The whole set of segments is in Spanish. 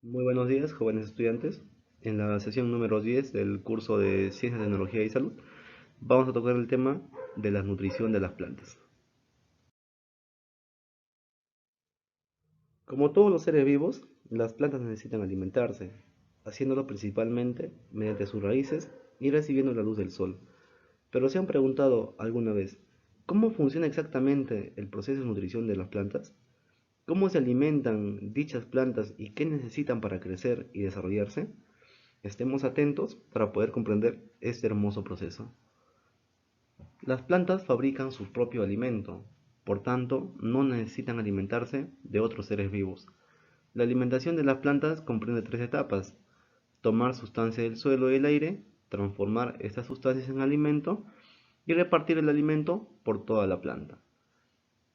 Muy buenos días, jóvenes estudiantes. En la sesión número 10 del curso de Ciencia, Tecnología y Salud, vamos a tocar el tema de la nutrición de las plantas. Como todos los seres vivos, las plantas necesitan alimentarse, haciéndolo principalmente mediante sus raíces y recibiendo la luz del sol. Pero ¿se han preguntado alguna vez cómo funciona exactamente el proceso de nutrición de las plantas? ¿Cómo se alimentan dichas plantas y qué necesitan para crecer y desarrollarse? Estemos atentos para poder comprender este hermoso proceso. Las plantas fabrican su propio alimento, por tanto, no necesitan alimentarse de otros seres vivos. La alimentación de las plantas comprende tres etapas: tomar sustancia del suelo y del aire, transformar estas sustancias en alimento y repartir el alimento por toda la planta.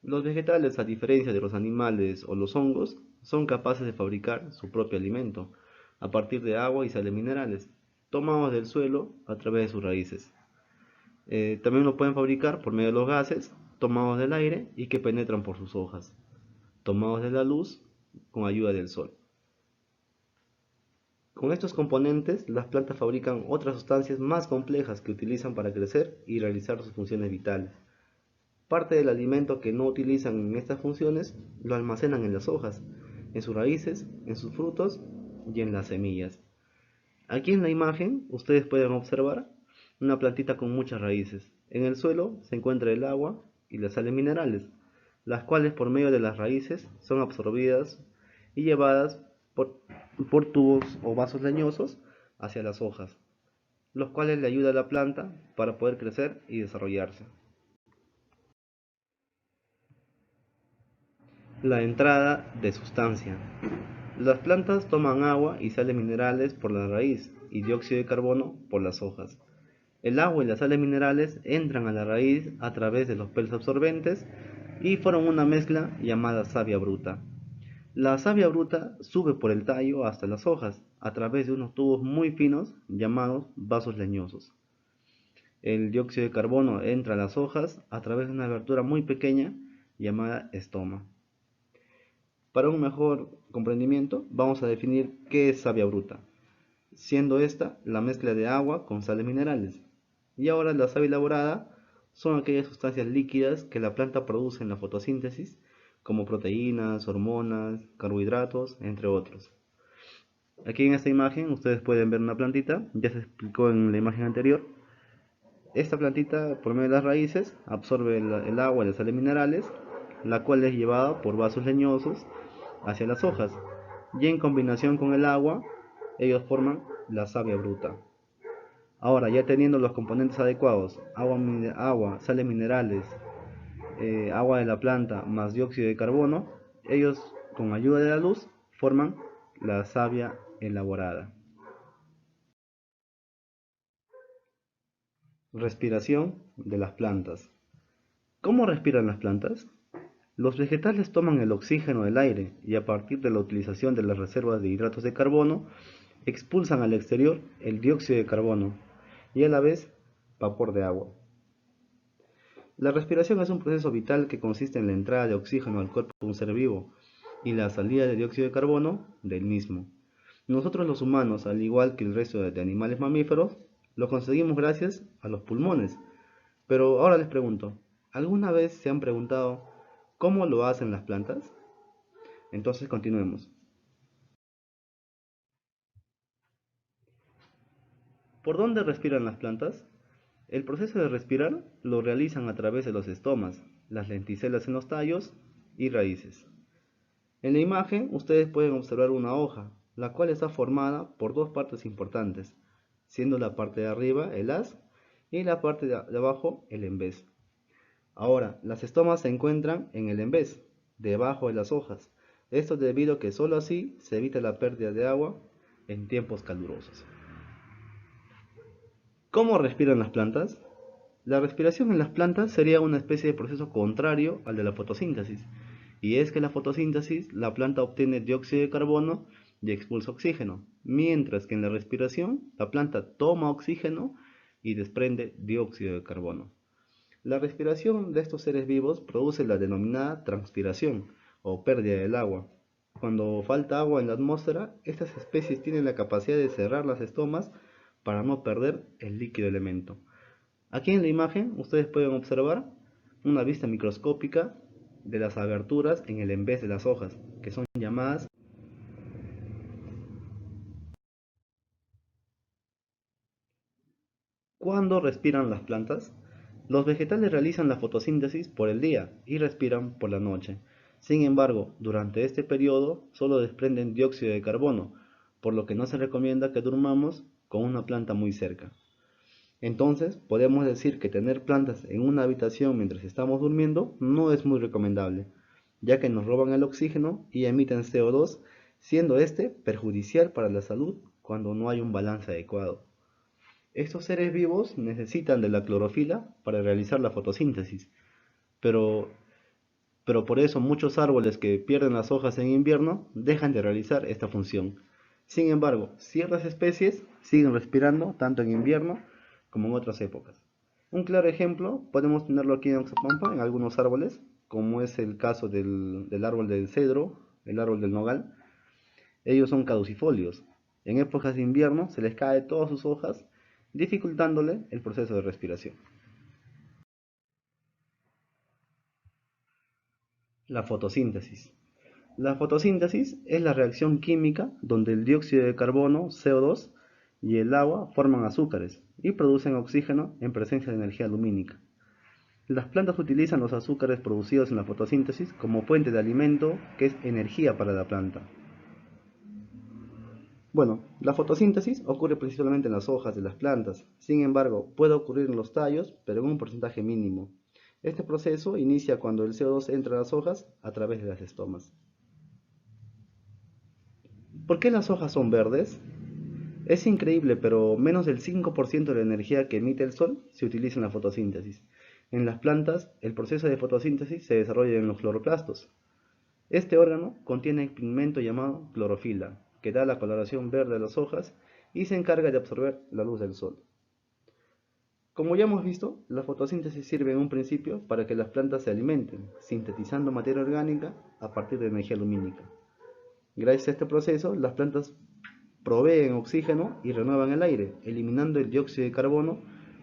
Los vegetales, a diferencia de los animales o los hongos, son capaces de fabricar su propio alimento a partir de agua y sales minerales, tomados del suelo a través de sus raíces. También lo pueden fabricar por medio de los gases tomados del aire y que penetran por sus hojas, tomados de la luz con ayuda del sol. Con estos componentes, las plantas fabrican otras sustancias más complejas que utilizan para crecer y realizar sus funciones vitales. Parte del alimento que no utilizan en estas funciones lo almacenan en las hojas, en sus raíces, en sus frutos y en las semillas. Aquí en la imagen ustedes pueden observar una plantita con muchas raíces. En el suelo se encuentra el agua y las sales minerales, las cuales por medio de las raíces son absorbidas y llevadas por tubos o vasos leñosos hacia las hojas, los cuales le ayudan a la planta para poder crecer y desarrollarse. La entrada de sustancia. Las plantas toman agua y sales minerales por la raíz y dióxido de carbono por las hojas. El agua y las sales minerales entran a la raíz a través de los pelos absorbentes y forman una mezcla llamada savia bruta. La savia bruta sube por el tallo hasta las hojas a través de unos tubos muy finos llamados vasos leñosos. El dióxido de carbono entra a las hojas a través de una abertura muy pequeña llamada estoma. Para un mejor comprendimiento, vamos a definir qué es savia bruta, siendo esta la mezcla de agua con sales minerales. Y ahora la savia elaborada son aquellas sustancias líquidas que la planta produce en la fotosíntesis, como proteínas, hormonas, carbohidratos, entre otros. Aquí en esta imagen ustedes pueden ver una plantita, ya se explicó en la imagen anterior. Esta plantita, por medio de las raíces, absorbe el agua y las sales minerales, la cual es llevada por vasos leñosos hacia las hojas, y en combinación con el agua, ellos forman la savia bruta. Ahora, ya teniendo los componentes adecuados, agua, sales minerales, agua de la planta más dióxido de carbono, ellos con ayuda de la luz forman la savia elaborada. Respiración de las plantas. ¿Cómo respiran las plantas? Los vegetales toman el oxígeno del aire y a partir de la utilización de las reservas de hidratos de carbono, expulsan al exterior el dióxido de carbono y a la vez vapor de agua. La respiración es un proceso vital que consiste en la entrada de oxígeno al cuerpo de un ser vivo y la salida de dióxido de carbono del mismo. Nosotros los humanos, al igual que el resto de animales mamíferos, lo conseguimos gracias a los pulmones. Pero ahora les pregunto, ¿alguna vez se han preguntado cómo lo hacen las plantas? Entonces continuemos. ¿Por dónde respiran las plantas? El proceso de respirar lo realizan a través de los estomas, las lenticelas en los tallos y raíces. En la imagen ustedes pueden observar una hoja, la cual está formada por dos partes importantes, siendo la parte de arriba el haz y la parte de abajo el envés. Ahora, las estomas se encuentran en el envés, debajo de las hojas. Esto debido a que solo así se evita la pérdida de agua en tiempos calurosos. ¿Cómo respiran las plantas? La respiración en las plantas sería una especie de proceso contrario al de la fotosíntesis, y es que en la fotosíntesis la planta obtiene dióxido de carbono y expulsa oxígeno, mientras que en la respiración la planta toma oxígeno y desprende dióxido de carbono. La respiración de estos seres vivos produce la denominada transpiración o pérdida del agua. Cuando falta agua en la atmósfera, estas especies tienen la capacidad de cerrar las estomas para no perder el líquido elemento. Aquí en la imagen ustedes pueden observar una vista microscópica de las aberturas en el envés de las hojas, que son llamadas. ¿Cuándo respiran las plantas? Los vegetales realizan la fotosíntesis por el día y respiran por la noche. Sin embargo, durante este periodo solo desprenden dióxido de carbono, por lo que no se recomienda que durmamos con una planta muy cerca. Entonces, podemos decir que tener plantas en una habitación mientras estamos durmiendo no es muy recomendable, ya que nos roban el oxígeno y emiten CO2, siendo este perjudicial para la salud cuando no hay un balance adecuado. Estos seres vivos necesitan de la clorofila para realizar la fotosíntesis, pero, pero por eso muchos árboles que pierden las hojas en invierno dejan de realizar esta función. Sin embargo, ciertas especies siguen respirando tanto en invierno como en otras épocas. Un claro ejemplo podemos tenerlo aquí en Oxapampa, en algunos árboles, como es el caso del árbol del cedro, el árbol del nogal. Ellos son caducifolios. En épocas de invierno se les cae todas sus hojas, dificultándole el proceso de respiración. La fotosíntesis. La fotosíntesis es la reacción química donde el dióxido de carbono, CO2, y el agua forman azúcares y producen oxígeno en presencia de energía lumínica. Las plantas utilizan los azúcares producidos en la fotosíntesis como fuente de alimento, que es energía para la planta. Bueno, la fotosíntesis ocurre principalmente en las hojas de las plantas. Sin embargo, puede ocurrir en los tallos, pero en un porcentaje mínimo. Este proceso inicia cuando el CO2 entra a las hojas a través de las estomas. ¿Por qué las hojas son verdes? Es increíble, pero menos del 5% de la energía que emite el sol se utiliza en la fotosíntesis. En las plantas, el proceso de fotosíntesis se desarrolla en los cloroplastos. Este órgano contiene el pigmento llamado clorofila, que da la coloración verde a las hojas y se encarga de absorber la luz del sol. Como ya hemos visto, la fotosíntesis sirve en un principio para que las plantas se alimenten, sintetizando materia orgánica a partir de energía lumínica. Gracias a este proceso, las plantas proveen oxígeno y renuevan el aire, eliminando el dióxido de carbono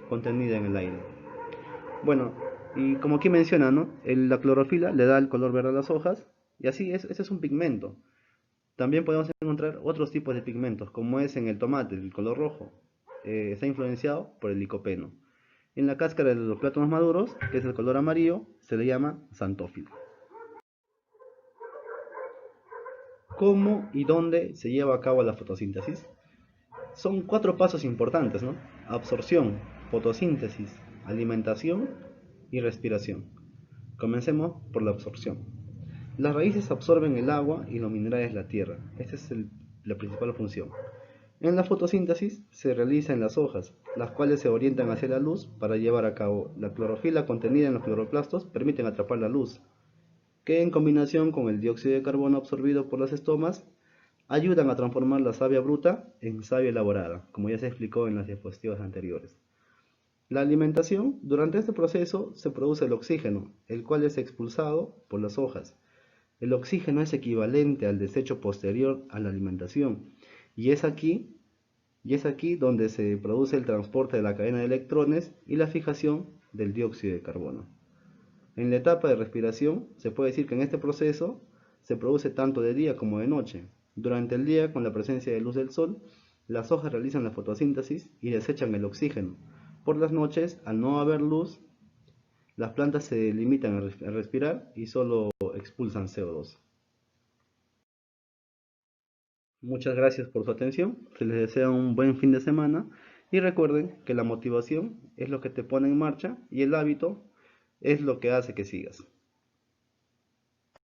contenido en el aire. Bueno, y como aquí menciona, ¿no? La clorofila le da el color verde a las hojas, y así ese es un pigmento. También podemos encontrar otros tipos de pigmentos, como es en el tomate, el color rojo. Está influenciado por el licopeno. En la cáscara de los plátanos maduros, que es el color amarillo, se le llama xantófilo. ¿Cómo y dónde se lleva a cabo la fotosíntesis? Son 4 pasos importantes, ¿no? Absorción, fotosíntesis, alimentación y respiración. Comencemos por la absorción. Las raíces absorben el agua y los minerales de la tierra. Esta es la principal función. En la fotosíntesis se realiza en las hojas, las cuales se orientan hacia la luz para llevar a cabo la clorofila contenida en los cloroplastos permiten atrapar la luz, que en combinación con el dióxido de carbono absorbido por las estomas ayudan a transformar la savia bruta en savia elaborada, como ya se explicó en las diapositivas anteriores. La alimentación, durante este proceso se produce el oxígeno, el cual es expulsado por las hojas. El oxígeno es equivalente al desecho posterior a la alimentación, y es aquí donde se produce el transporte de la cadena de electrones y la fijación del dióxido de carbono. En la etapa de respiración, se puede decir que en este proceso se produce tanto de día como de noche. Durante el día, con la presencia de luz del sol, las hojas realizan la fotosíntesis y desechan el oxígeno. Por las noches, al no haber luz, las plantas se limitan a respirar y solo expulsan CO2. Muchas gracias por su atención, se les desea un buen fin de semana y recuerden que la motivación es lo que te pone en marcha y el hábito es lo que hace que sigas.